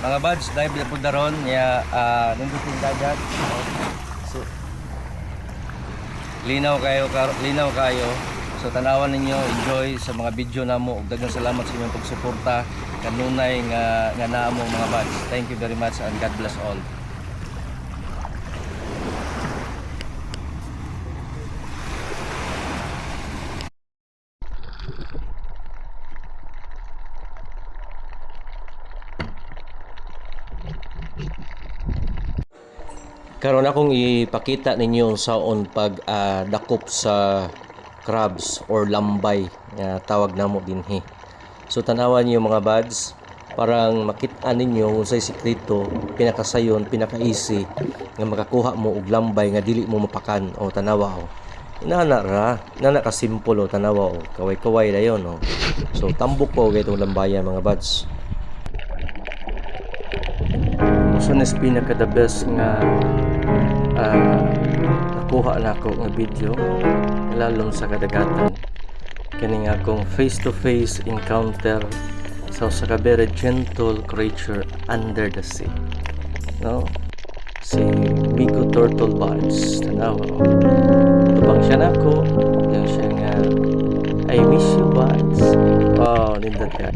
Mga buds, dive na po daron ya nindot dagat. So linaw kayo. So tanawan ninyo, enjoy sa mga video namo ug daghang salamat sa inyong pagsuporta kanunay nga naamo mga buds. Thank you very much and God bless all. Karon akong ipakita ninyo saon pag dakop sa crabs or lambay nga tawag namo dinhi. So tanawan niyo mga buds, parang makita ninyo unsay sikreto, pinakasayon, pinaka-easy nga makakuha mo og lambay nga dili mo mapakan. O tanawa o. Inana ka simple o tanawa o. Kaway-kaway dayon o. So tambok po gaytong lambayan mga buds. So nes pinaka the best nga nakuha na ako nga video lalong sa kadagatan kani nga akong face to face encounter sa ka very gentle creature under the sea, no, si Migo Turtle Buds. Tanawa tubang siya nako yung siya nga I miss you buds. Oh nindot ka.